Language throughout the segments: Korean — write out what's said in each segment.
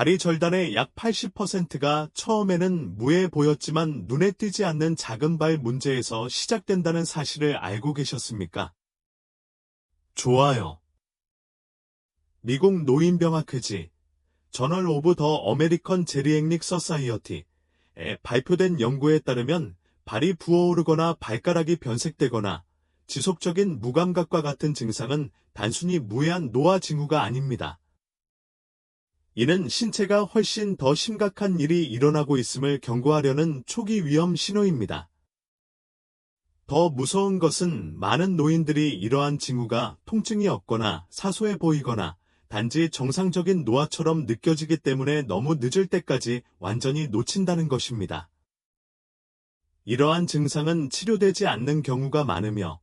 다리 절단의 약 80%가 처음에는 무해 보였지만 눈에 띄지 않는 작은 발 문제에서 시작된다는 사실을 알고 계셨습니까? 좋아요. 미국 노인병학회지 저널 오브 더 어메리컨 제리액닉 서사이어티에 발표된 연구에 따르면 발이 부어오르거나 발가락이 변색되거나 지속적인 무감각과 같은 증상은 단순히 무해한 노화 징후가 아닙니다. 이는 신체가 훨씬 더 심각한 일이 일어나고 있음을 경고하려는 초기 위험 신호입니다. 더 무서운 것은 많은 노인들이 이러한 징후가 통증이 없거나 사소해 보이거나 단지 정상적인 노화처럼 느껴지기 때문에 너무 늦을 때까지 완전히 놓친다는 것입니다. 이러한 증상은 치료되지 않는 경우가 많으며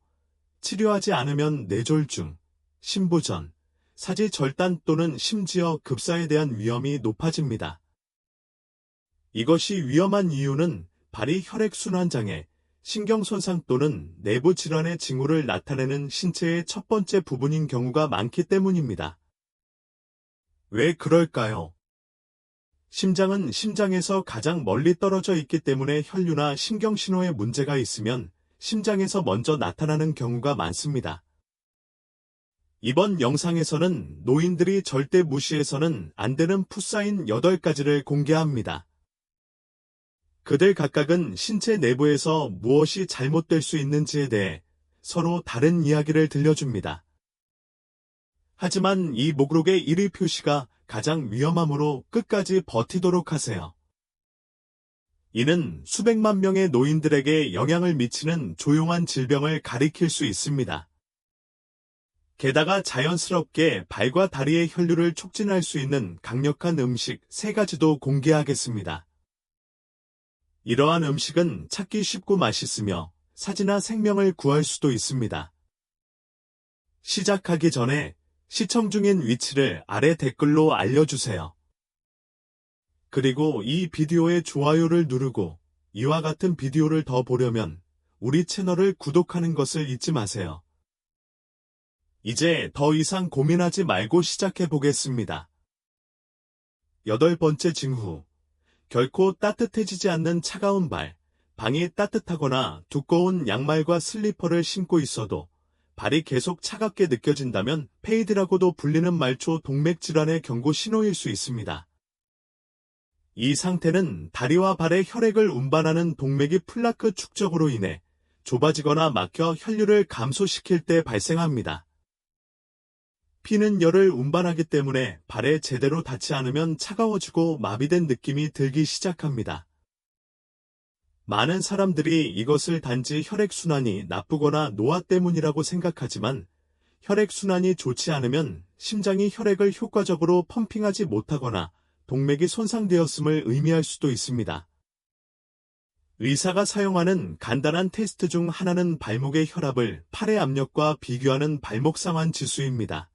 치료하지 않으면 뇌졸중, 심부전, 사지 절단 또는 심지어 급사에 대한 위험이 높아집니다. 이것이 위험한 이유는 발이 혈액순환장애, 신경손상 또는 내부 질환의 징후를 나타내는 신체의 첫 번째 부분인 경우가 많기 때문입니다. 왜 그럴까요? 심장은 심장에서 가장 멀리 떨어져 있기 때문에 혈류나 신경신호에 문제가 있으면 심장에서 먼저 나타나는 경우가 많습니다. 이번 영상에서는 노인들이 절대 무시해서는 안 되는 풋사인 8가지를 공개합니다. 그들 각각은 신체 내부에서 무엇이 잘못될 수 있는지에 대해 서로 다른 이야기를 들려줍니다. 하지만 이 목록의 1위 표시가 가장 위험하므로 끝까지 버티도록 하세요. 이는 수백만 명의 노인들에게 영향을 미치는 조용한 질병을 가리킬 수 있습니다. 게다가 자연스럽게 발과 다리의 혈류를 촉진할 수 있는 강력한 음식 3가지도 공개하겠습니다. 이러한 음식은 찾기 쉽고 맛있으며 사지나 생명을 구할 수도 있습니다. 시작하기 전에 시청 중인 위치를 아래 댓글로 알려주세요. 그리고 이 비디오에 좋아요를 누르고 이와 같은 비디오를 더 보려면 우리 채널을 구독하는 것을 잊지 마세요. 이제 더 이상 고민하지 말고 시작해 보겠습니다. 8번째 징후. 결코 따뜻해지지 않는 차가운 발. 방이 따뜻하거나 두꺼운 양말과 슬리퍼를 신고 있어도 발이 계속 차갑게 느껴진다면 페이드라고도 불리는 말초 동맥 질환의 경고 신호일 수 있습니다. 이 상태는 다리와 발의 혈액을 운반하는 동맥이 플라크 축적으로 인해 좁아지거나 막혀 혈류를 감소시킬 때 발생합니다. 피는 열을 운반하기 때문에 발에 제대로 닿지 않으면 차가워지고 마비된 느낌이 들기 시작합니다. 많은 사람들이 이것을 단지 혈액순환이 나쁘거나 노화 때문이라고 생각하지만 혈액순환이 좋지 않으면 심장이 혈액을 효과적으로 펌핑하지 못하거나 동맥이 손상되었음을 의미할 수도 있습니다. 의사가 사용하는 간단한 테스트 중 하나는 발목의 혈압을 팔의 압력과 비교하는 발목 상환 지수입니다.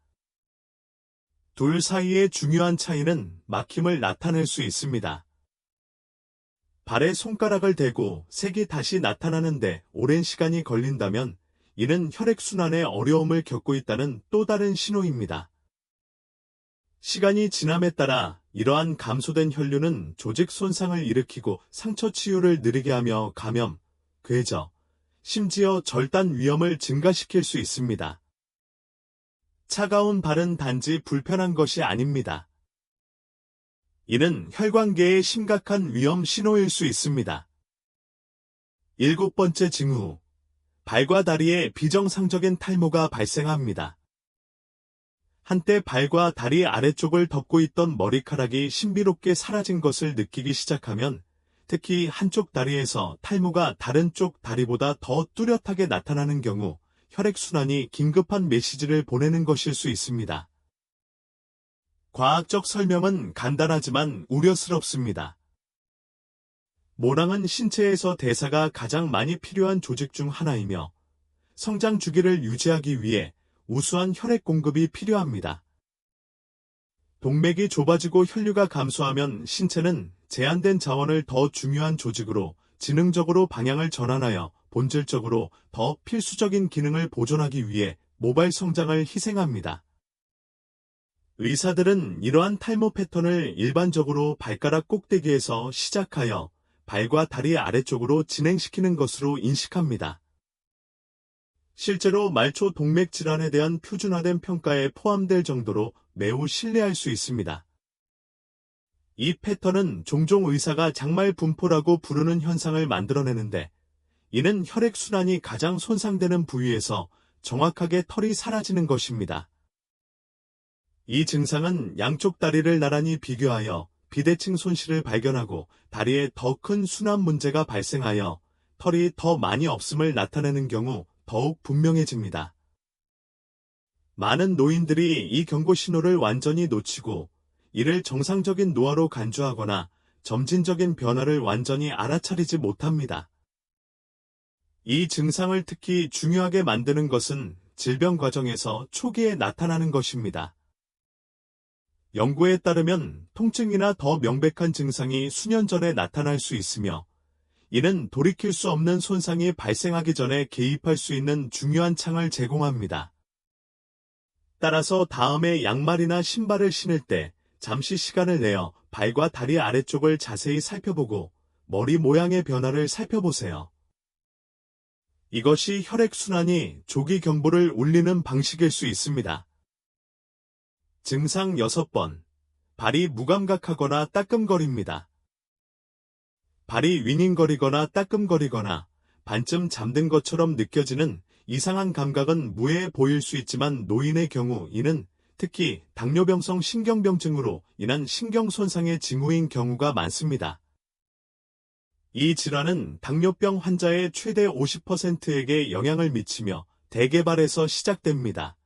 둘 사이의 중요한 차이는 막힘을 나타낼 수 있습니다. 발에 손가락을 대고 색이 다시 나타나는데 오랜 시간이 걸린다면 이는 혈액순환에 어려움을 겪고 있다는 또 다른 신호입니다. 시간이 지남에 따라 이러한 감소된 혈류는 조직 손상을 일으키고 상처 치유를 느리게 하며 감염, 궤저, 심지어 절단 위험을 증가시킬 수 있습니다. 차가운 발은 단지 불편한 것이 아닙니다. 이는 혈관계의 심각한 위험 신호일 수 있습니다. 7번째 징후. 발과 다리에 비정상적인 탈모가 발생합니다. 한때 발과 다리 아래쪽을 덮고 있던 머리카락이 신비롭게 사라진 것을 느끼기 시작하면 특히 한쪽 다리에서 탈모가 다른 쪽 다리보다 더 뚜렷하게 나타나는 경우 혈액순환이 긴급한 메시지를 보내는 것일 수 있습니다. 과학적 설명은 간단하지만 우려스럽습니다. 모낭은 신체에서 대사가 가장 많이 필요한 조직 중 하나이며 성장 주기를 유지하기 위해 우수한 혈액 공급이 필요합니다. 동맥이 좁아지고 혈류가 감소하면 신체는 제한된 자원을 더 중요한 조직으로 지능적으로 방향을 전환하여 본질적으로 더 필수적인 기능을 보존하기 위해 모발 성장을 희생합니다. 의사들은 이러한 탈모 패턴을 일반적으로 발가락 꼭대기에서 시작하여 발과 다리 아래쪽으로 진행시키는 것으로 인식합니다. 실제로 말초 동맥 질환에 대한 표준화된 평가에 포함될 정도로 매우 신뢰할 수 있습니다. 이 패턴은 종종 의사가 장말 분포라고 부르는 현상을 만들어내는데, 이는 혈액순환이 가장 손상되는 부위에서 정확하게 털이 사라지는 것입니다. 이 증상은 양쪽 다리를 나란히 비교하여 비대칭 손실을 발견하고 다리에 더 큰 순환 문제가 발생하여 털이 더 많이 없음을 나타내는 경우 더욱 분명해집니다. 많은 노인들이 이 경고 신호를 완전히 놓치고 이를 정상적인 노화로 간주하거나 점진적인 변화를 완전히 알아차리지 못합니다. 이 증상을 특히 중요하게 만드는 것은 질병 과정에서 초기에 나타나는 것입니다. 연구에 따르면 통증이나 더 명백한 증상이 수년 전에 나타날 수 있으며, 이는 돌이킬 수 없는 손상이 발생하기 전에 개입할 수 있는 중요한 창을 제공합니다. 따라서 다음에 양말이나 신발을 신을 때 잠시 시간을 내어 발과 다리 아래쪽을 자세히 살펴보고 머리 모양의 변화를 살펴보세요. 이것이 혈액순환이 조기 경보를 울리는 방식일 수 있습니다. 증상 6번. 발이 무감각하거나 따끔거립니다. 발이 윙윙거리거나 따끔거리거나 반쯤 잠든 것처럼 느껴지는 이상한 감각은 무해해 보일 수 있지만 노인의 경우 이는 특히 당뇨병성 신경병증으로 인한 신경손상의 징후인 경우가 많습니다. 이 질환은 당뇨병 환자의 최대 50%에게 영향을 미치며 대개발에서 시작됩니다.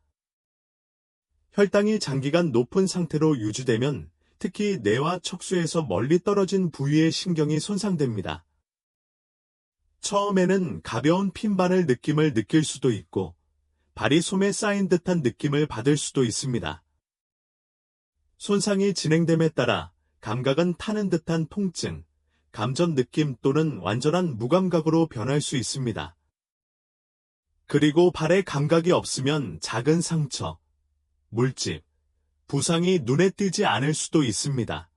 혈당이 장기간 높은 상태로 유지되면 특히 뇌와 척수에서 멀리 떨어진 부위의 신경이 손상됩니다. 처음에는 가벼운 핀바늘 느낌을 느낄 수도 있고 발이 솜에 쌓인 듯한 느낌을 받을 수도 있습니다. 손상이 진행됨에 따라 감각은 타는 듯한 통증, 감전 느낌 또는 완전한 무감각으로 변할 수 있습니다. 그리고 발에 감각이 없으면 작은 상처, 물집, 부상이 눈에 띄지 않을 수도 있습니다.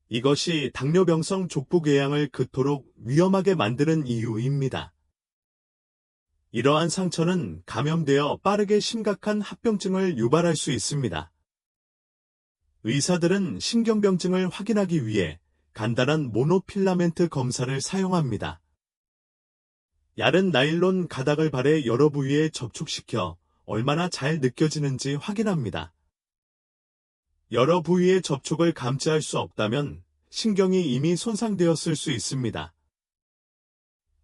이것이 당뇨병성 족부궤양을 그토록 위험하게 만드는 이유입니다. 이러한 상처는 감염되어 빠르게 심각한 합병증을 유발할 수 있습니다. 의사들은 신경병증을 확인하기 위해 간단한 모노필라멘트 검사를 사용합니다. 얇은 나일론 가닥을 발의 여러 부위에 접촉시켜 얼마나 잘 느껴지는지 확인합니다. 여러 부위의 접촉을 감지할 수 없다면 신경이 이미 손상되었을 수 있습니다.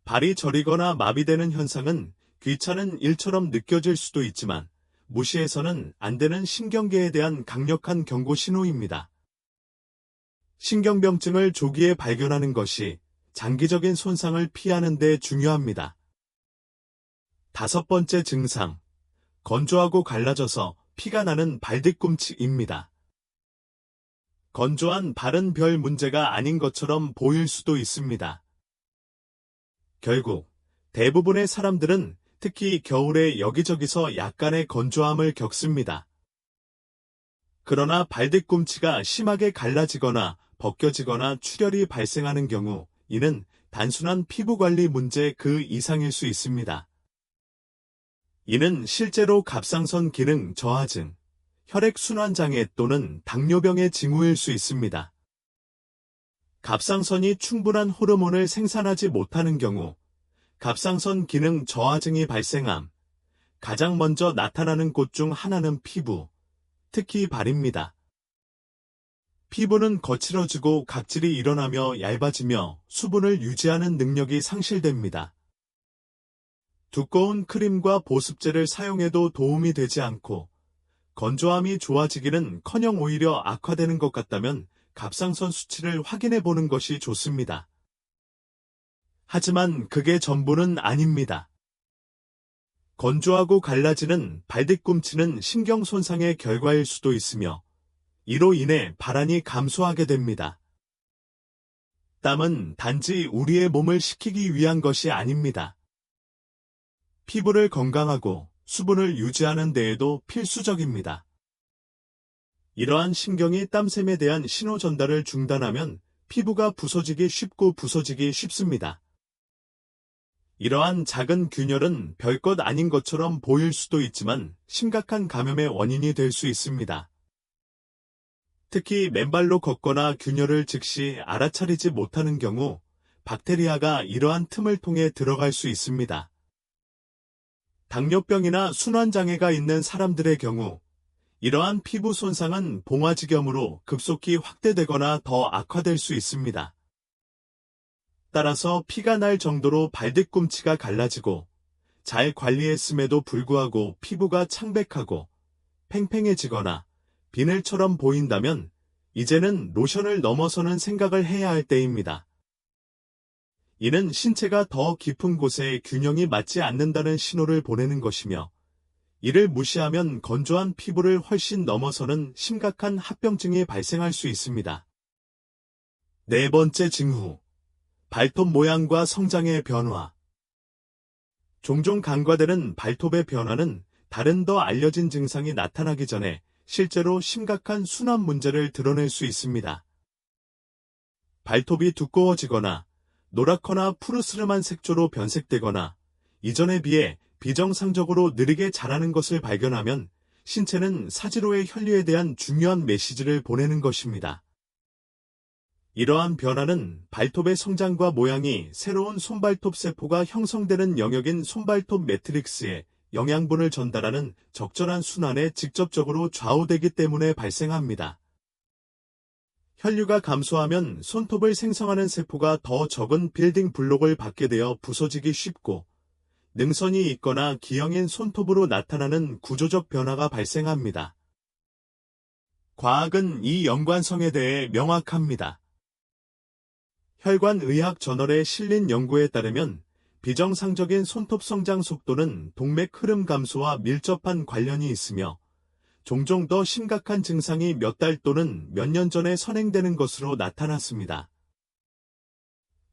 발이 저리거나 마비되는 현상은 귀찮은 일처럼 느껴질 수도 있지만 무시해서는 안 되는 신경계에 대한 강력한 경고 신호입니다. 신경병증을 조기에 발견하는 것이 장기적인 손상을 피하는 데 중요합니다. 5번째 증상, 건조하고 갈라져서 피가 나는 발뒤꿈치입니다. 건조한 발은 별 문제가 아닌 것처럼 보일 수도 있습니다. 결국 대부분의 사람들은 특히 겨울에 여기저기서 약간의 건조함을 겪습니다. 그러나 발뒤꿈치가 심하게 갈라지거나 벗겨지거나 출혈이 발생하는 경우 이는 단순한 피부관리 문제 그 이상일 수 있습니다. 이는 실제로 갑상선 기능 저하증, 혈액순환장애 또는 당뇨병의 징후일 수 있습니다. 갑상선이 충분한 호르몬을 생산하지 못하는 경우 갑상선 기능 저하증이 발생함. 가장 먼저 나타나는 곳 중 하나는 피부, 특히 발입니다. 피부는 거칠어지고 각질이 일어나며 얇아지며 수분을 유지하는 능력이 상실됩니다. 두꺼운 크림과 보습제를 사용해도 도움이 되지 않고 건조함이 좋아지기는커녕 오히려 악화되는 것 같다면 갑상선 수치를 확인해 보는 것이 좋습니다. 하지만 그게 전부는 아닙니다. 건조하고 갈라지는 발뒤꿈치는 신경 손상의 결과일 수도 있으며 이로 인해 발안이 감소하게 됩니다. 땀은 단지 우리의 몸을 식히기 위한 것이 아닙니다. 피부를 건강하고 수분을 유지하는 데에도 필수적입니다. 이러한 신경이 땀샘에 대한 신호 전달을 중단하면 피부가 부서지기 쉽고 부서지기 쉽습니다. 이러한 작은 균열은 별것 아닌 것처럼 보일 수도 있지만 심각한 감염의 원인이 될 수 있습니다. 특히 맨발로 걷거나 균열을 즉시 알아차리지 못하는 경우 박테리아가 이러한 틈을 통해 들어갈 수 있습니다. 당뇨병이나 순환장애가 있는 사람들의 경우 이러한 피부 손상은 봉화지겸으로 급속히 확대되거나 더 악화될 수 있습니다. 따라서 피가 날 정도로 발뒤꿈치가 갈라지고 잘 관리했음에도 불구하고 피부가 창백하고 팽팽해지거나 비늘처럼 보인다면 이제는 로션을 넘어서는 생각을 해야 할 때입니다. 이는 신체가 더 깊은 곳에 균형이 맞지 않는다는 신호를 보내는 것이며 이를 무시하면 건조한 피부를 훨씬 넘어서는 심각한 합병증이 발생할 수 있습니다. 네 번째 징후, 발톱 모양과 성장의 변화. 종종 간과되는 발톱의 변화는 다른 더 알려진 증상이 나타나기 전에 실제로 심각한 순환 문제를 드러낼 수 있습니다. 발톱이 두꺼워지거나 노랗거나 푸르스름한 색조로 변색되거나 이전에 비해 비정상적으로 느리게 자라는 것을 발견하면 신체는 사지로의 혈류에 대한 중요한 메시지를 보내는 것입니다. 이러한 변화는 발톱의 성장과 모양이 새로운 손발톱 세포가 형성되는 영역인 손발톱 매트릭스에 영양분을 전달하는 적절한 순환에 직접적으로 좌우되기 때문에 발생합니다. 혈류가 감소하면 손톱을 생성하는 세포가 더 적은 빌딩 블록을 받게 되어 부서지기 쉽고 능선이 있거나 기형인 손톱으로 나타나는 구조적 변화가 발생합니다. 과학은 이 연관성에 대해 명확합니다. 혈관의학 저널에 실린 연구에 따르면 비정상적인 손톱 성장 속도는 동맥 흐름 감소와 밀접한 관련이 있으며 종종 더 심각한 증상이 몇 달 또는 몇 년 전에 선행되는 것으로 나타났습니다.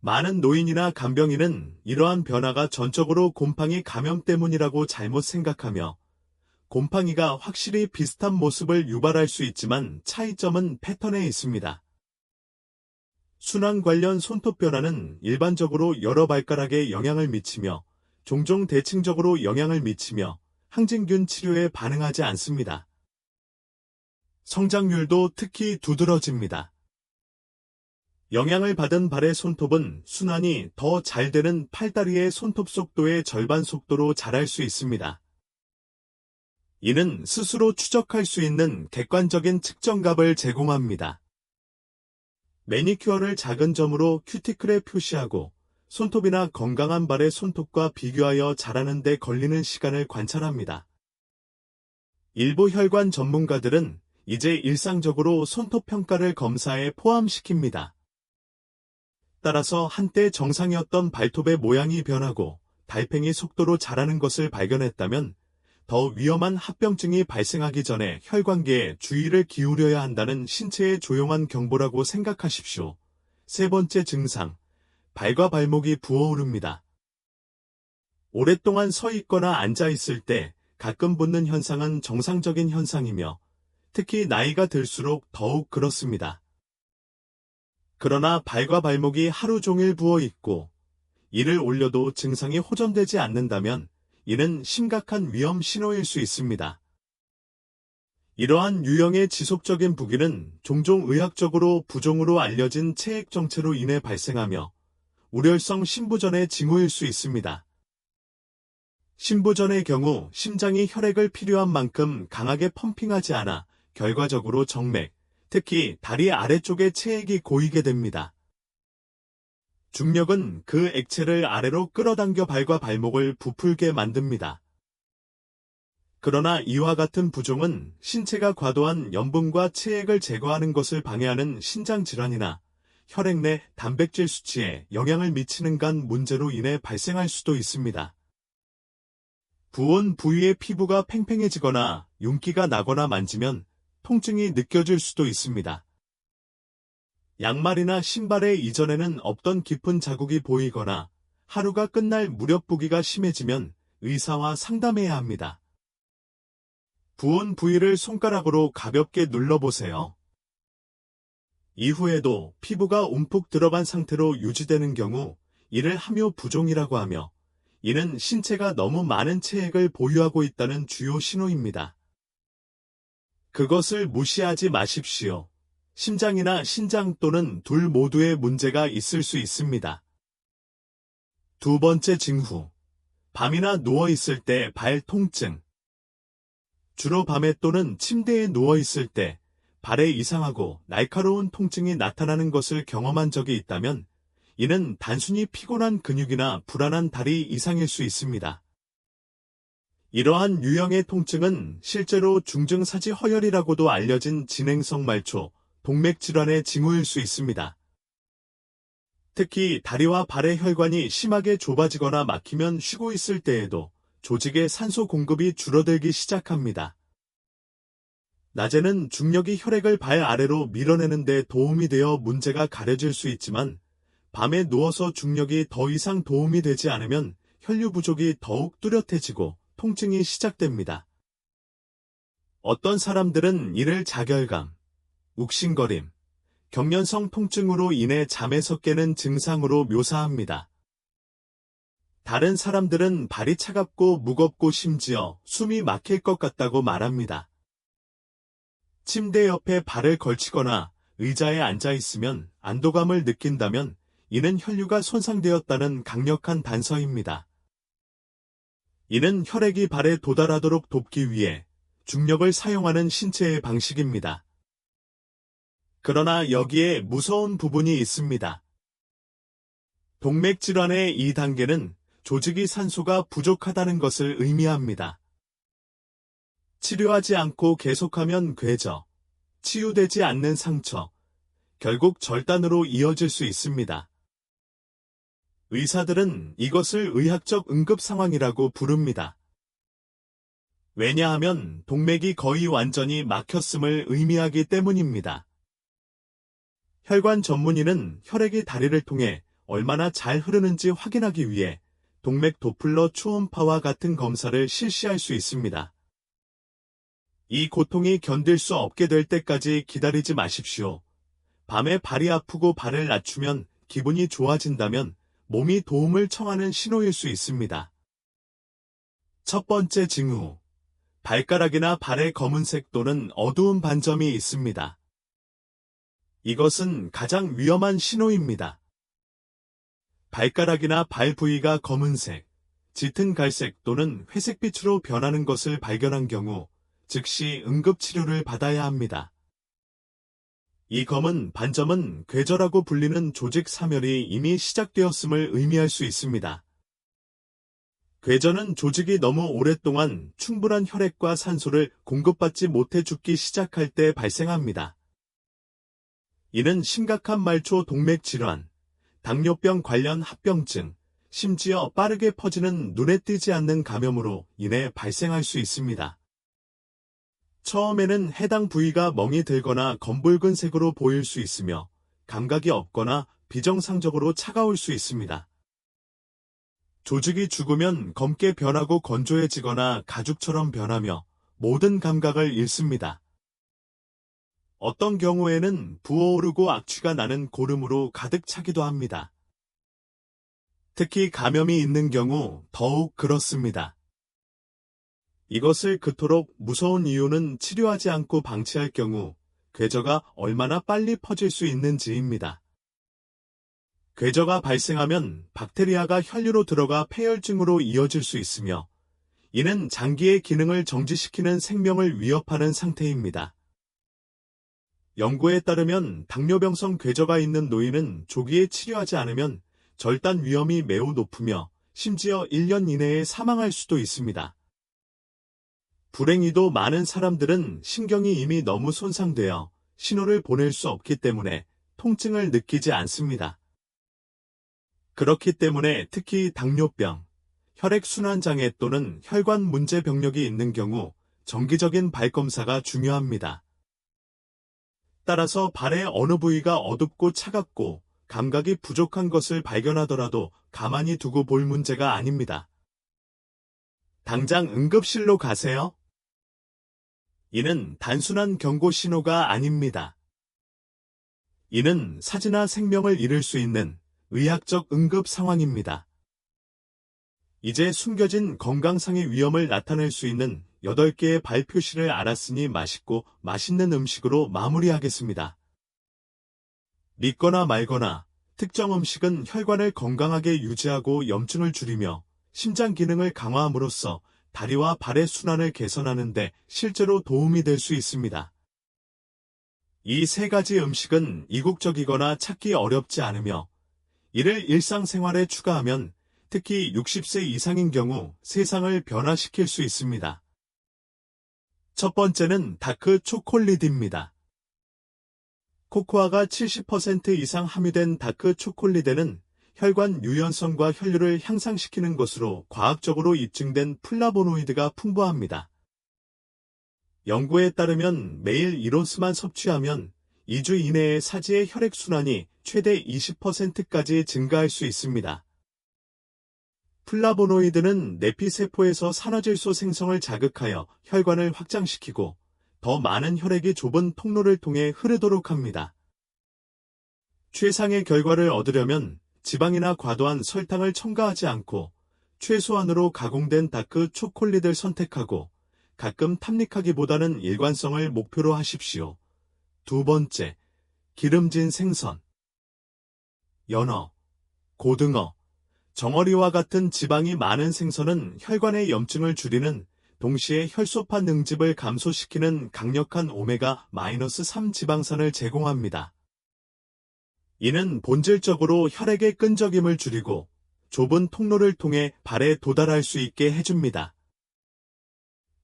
많은 노인이나 간병인은 이러한 변화가 전적으로 곰팡이 감염 때문이라고 잘못 생각하며 곰팡이가 확실히 비슷한 모습을 유발할 수 있지만 차이점은 패턴에 있습니다. 순환 관련 손톱 변화는 일반적으로 여러 발가락에 영향을 미치며 종종 대칭적으로 영향을 미치며 항진균 치료에 반응하지 않습니다. 성장률도 특히 두드러집니다. 영향을 받은 발의 손톱은 순환이 더 잘 되는 팔다리의 손톱 속도의 절반 속도로 자랄 수 있습니다. 이는 스스로 추적할 수 있는 객관적인 측정값을 제공합니다. 매니큐어를 작은 점으로 큐티클에 표시하고 손톱이나 건강한 발의 손톱과 비교하여 자라는 데 걸리는 시간을 관찰합니다. 일부 혈관 전문가들은 이제 일상적으로 손톱 평가를 검사에 포함시킵니다. 따라서 한때 정상이었던 발톱의 모양이 변하고 달팽이 속도로 자라는 것을 발견했다면 더 위험한 합병증이 발생하기 전에 혈관계에 주의를 기울여야 한다는 신체의 조용한 경보라고 생각하십시오. 세 번째 증상, 발과 발목이 부어오릅니다. 오랫동안 서 있거나 앉아 있을 때 가끔 붓는 현상은 정상적인 현상이며 특히 나이가 들수록 더욱 그렇습니다. 그러나 발과 발목이 하루 종일 부어 있고 이를 올려도 증상이 호전되지 않는다면 이는 심각한 위험 신호일 수 있습니다. 이러한 유형의 지속적인 부기는 종종 의학적으로 부종으로 알려진 체액 정체로 인해 발생하며 우렬성 심부전의 징후일 수 있습니다. 심부전의 경우 심장이 혈액을 필요한 만큼 강하게 펌핑하지 않아 결과적으로 정맥, 특히 다리 아래쪽에 체액이 고이게 됩니다. 중력은 그 액체를 아래로 끌어당겨 발과 발목을 부풀게 만듭니다. 그러나 이와 같은 부종은 신체가 과도한 염분과 체액을 제거하는 것을 방해하는 신장질환이나 혈액 내 단백질 수치에 영향을 미치는 간 문제로 인해 발생할 수도 있습니다. 부은 부위의 피부가 팽팽해지거나 윤기가 나거나 만지면 통증이 느껴질 수도 있습니다. 양말이나 신발에 이전에는 없던 깊은 자국이 보이거나 하루가 끝날 무렵 부기가 심해지면 의사와 상담해야 합니다. 부은 부위를 손가락으로 가볍게 눌러보세요. 이후에도 피부가 움푹 들어간 상태로 유지되는 경우 이를 함유 부종이라고 하며, 이는 신체가 너무 많은 체액을 보유하고 있다는 주요 신호입니다. 그것을 무시하지 마십시오. 심장이나 신장 또는 둘 모두에 문제가 있을 수 있습니다. 두 번째 징후. 밤이나 누워있을 때 발 통증. 주로 밤에 또는 침대에 누워있을 때 발에 이상하고 날카로운 통증이 나타나는 것을 경험한 적이 있다면 이는 단순히 피곤한 근육이나 불안한 다리 이상일 수 있습니다. 이러한 유형의 통증은 실제로 중증사지 허혈이라고도 알려진 진행성 말초, 동맥질환의 징후일 수 있습니다. 특히 다리와 발의 혈관이 심하게 좁아지거나 막히면 쉬고 있을 때에도 조직의 산소 공급이 줄어들기 시작합니다. 낮에는 중력이 혈액을 발 아래로 밀어내는 데 도움이 되어 문제가 가려질 수 있지만 밤에 누워서 중력이 더 이상 도움이 되지 않으면 혈류 부족이 더욱 뚜렷해지고 통증이 시작됩니다. 어떤 사람들은 이를 자결감, 욱신거림, 경련성 통증으로 인해 잠에서 깨는 증상으로 묘사합니다. 다른 사람들은 발이 차갑고 무겁고 심지어 숨이 막힐 것 같다고 말합니다. 침대 옆에 발을 걸치거나 의자에 앉아 있으면 안도감을 느낀다면 이는 혈류가 손상되었다는 강력한 단서입니다. 이는 혈액이 발에 도달하도록 돕기 위해 중력을 사용하는 신체의 방식입니다. 그러나 여기에 무서운 부분이 있습니다. 동맥질환의 이 단계는 조직이 산소가 부족하다는 것을 의미합니다. 치료하지 않고 계속하면 궤저, 치유되지 않는 상처, 결국 절단으로 이어질 수 있습니다. 의사들은 이것을 의학적 응급 상황이라고 부릅니다. 왜냐하면 동맥이 거의 완전히 막혔음을 의미하기 때문입니다. 혈관 전문의는 혈액이 다리를 통해 얼마나 잘 흐르는지 확인하기 위해 동맥 도플러 초음파와 같은 검사를 실시할 수 있습니다. 이 고통이 견딜 수 없게 될 때까지 기다리지 마십시오. 밤에 발이 아프고 발을 낮추면 기분이 좋아진다면 몸이 도움을 청하는 신호일 수 있습니다. 첫 번째 징후. 발가락이나 발에 검은색 또는 어두운 반점이 있습니다. 이것은 가장 위험한 신호입니다. 발가락이나 발 부위가 검은색, 짙은 갈색 또는 회색빛으로 변하는 것을 발견한 경우 즉시 응급치료를 받아야 합니다. 이 검은 반점은 궤저라고 불리는 조직 사멸이 이미 시작되었음을 의미할 수 있습니다. 궤저는 조직이 너무 오랫동안 충분한 혈액과 산소를 공급받지 못해 죽기 시작할 때 발생합니다. 이는 심각한 말초 동맥 질환, 당뇨병 관련 합병증, 심지어 빠르게 퍼지는 눈에 띄지 않는 감염으로 인해 발생할 수 있습니다. 처음에는 해당 부위가 멍이 들거나 검붉은 색으로 보일 수 있으며 감각이 없거나 비정상적으로 차가울 수 있습니다. 조직이 죽으면 검게 변하고 건조해지거나 가죽처럼 변하며 모든 감각을 잃습니다. 어떤 경우에는 부어오르고 악취가 나는 고름으로 가득 차기도 합니다. 특히 감염이 있는 경우 더욱 그렇습니다. 이것을 그토록 무서운 이유는 치료하지 않고 방치할 경우 궤저가 얼마나 빨리 퍼질 수 있는지입니다. 궤저가 발생하면 박테리아가 혈류로 들어가 폐혈증으로 이어질 수 있으며 이는 장기의 기능을 정지시키는 생명을 위협하는 상태입니다. 연구에 따르면 당뇨병성 궤저가 있는 노인은 조기에 치료하지 않으면 절단 위험이 매우 높으며 심지어 1년 이내에 사망할 수도 있습니다. 불행히도 많은 사람들은 신경이 이미 너무 손상되어 신호를 보낼 수 없기 때문에 통증을 느끼지 않습니다. 그렇기 때문에 특히 당뇨병, 혈액순환장애 또는 혈관 문제 병력이 있는 경우 정기적인 발검사가 중요합니다. 따라서 발의 어느 부위가 어둡고 차갑고 감각이 부족한 것을 발견하더라도 가만히 두고 볼 문제가 아닙니다. 당장 응급실로 가세요. 이는 단순한 경고 신호가 아닙니다. 이는 사지나 생명을 잃을 수 있는 의학적 응급 상황입니다. 이제 숨겨진 건강상의 위험을 나타낼 수 있는 8개의 발표시를 알았으니 맛있고 맛있는 음식으로 마무리하겠습니다. 믿거나 말거나 특정 음식은 혈관을 건강하게 유지하고 염증을 줄이며 심장 기능을 강화함으로써 다리와 발의 순환을 개선하는 데 실제로 도움이 될 수 있습니다. 이 3가지 음식은 이국적이거나 찾기 어렵지 않으며 이를 일상생활에 추가하면 특히 60세 이상인 경우 세상을 변화시킬 수 있습니다. 첫 번째는 다크 초콜릿입니다. 코코아가 70% 이상 함유된 다크 초콜릿에는 혈관 유연성과 혈류를 향상시키는 것으로 과학적으로 입증된 플라보노이드가 풍부합니다. 연구에 따르면 매일 1온스만 섭취하면 2주 이내에 사지의 혈액순환이 최대 20%까지 증가할 수 있습니다. 플라보노이드는 내피세포에서 산화질소 생성을 자극하여 혈관을 확장시키고 더 많은 혈액이 좁은 통로를 통해 흐르도록 합니다. 최상의 결과를 얻으려면 지방이나 과도한 설탕을 첨가하지 않고 최소한으로 가공된 다크 초콜릿을 선택하고 가끔 탐닉하기보다는 일관성을 목표로 하십시오. 두 번째, 기름진 생선. 연어, 고등어, 정어리와 같은 지방이 많은 생선은 혈관의 염증을 줄이는 동시에 혈소판 응집을 감소시키는 강력한 오메가-3 지방산을 제공합니다. 이는 본질적으로 혈액의 끈적임을 줄이고 좁은 통로를 통해 발에 도달할 수 있게 해줍니다.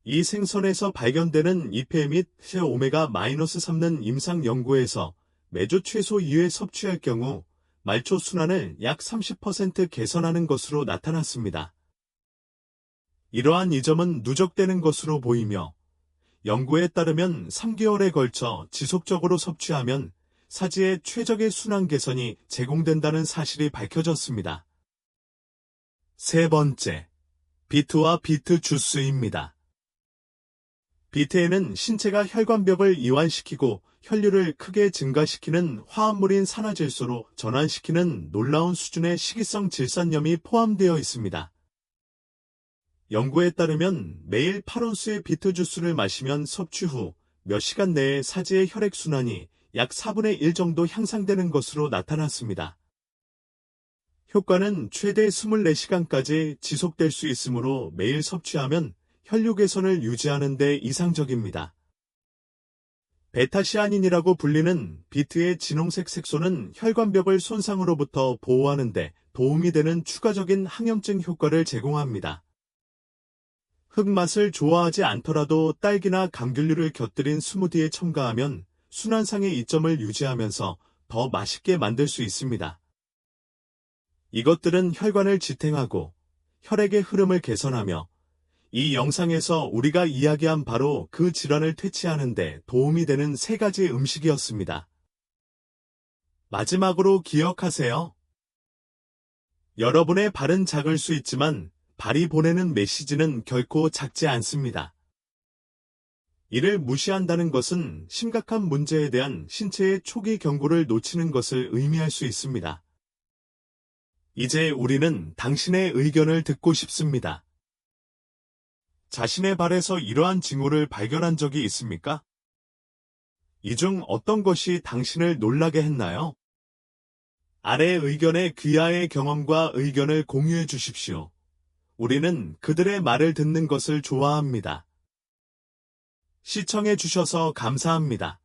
이 생선에서 발견되는 EPA 및 오메가-3는 임상 연구에서 매주 최소 2회 섭취할 경우 말초 순환을 약 30% 개선하는 것으로 나타났습니다. 이러한 이점은 누적되는 것으로 보이며 연구에 따르면 3개월에 걸쳐 지속적으로 섭취하면 사지의 최적의 순환 개선이 제공된다는 사실이 밝혀졌습니다. 세 번째, 비트와 비트 주스입니다. 비트에는 신체가 혈관벽을 이완시키고 혈류를 크게 증가시키는 화합물인 산화질소로 전환시키는 놀라운 수준의 식이성 질산염이 포함되어 있습니다. 연구에 따르면 매일 8온스의 비트 주스를 마시면 섭취 후 몇 시간 내에 사지의 혈액순환이 약 4분의 1 정도 향상되는 것으로 나타났습니다. 효과는 최대 24시간까지 지속될 수 있으므로 매일 섭취하면 혈류 개선을 유지하는 데 이상적입니다. 베타시아닌이라고 불리는 비트의 진홍색 색소는 혈관벽을 손상으로부터 보호하는 데 도움이 되는 추가적인 항염증 효과를 제공합니다. 흙맛을 좋아하지 않더라도 딸기나 감귤류를 곁들인 스무디에 첨가하면 순환상의 이점을 유지하면서 더 맛있게 만들 수 있습니다. 이것들은 혈관을 지탱하고 혈액의 흐름을 개선하며 이 영상에서 우리가 이야기한 바로 그 질환을 퇴치하는 데 도움이 되는 3가지 음식이었습니다. 마지막으로 기억하세요. 여러분의 발은 작을 수 있지만 발이 보내는 메시지는 결코 작지 않습니다. 이를 무시한다는 것은 심각한 문제에 대한 신체의 초기 경고를 놓치는 것을 의미할 수 있습니다. 이제 우리는 당신의 의견을 듣고 싶습니다. 자신의 발에서 이러한 징후를 발견한 적이 있습니까? 이 중 어떤 것이 당신을 놀라게 했나요? 아래 의견의 귀하의 경험과 의견을 공유해 주십시오. 우리는 그들의 말을 듣는 것을 좋아합니다. 시청해 주셔서 감사합니다.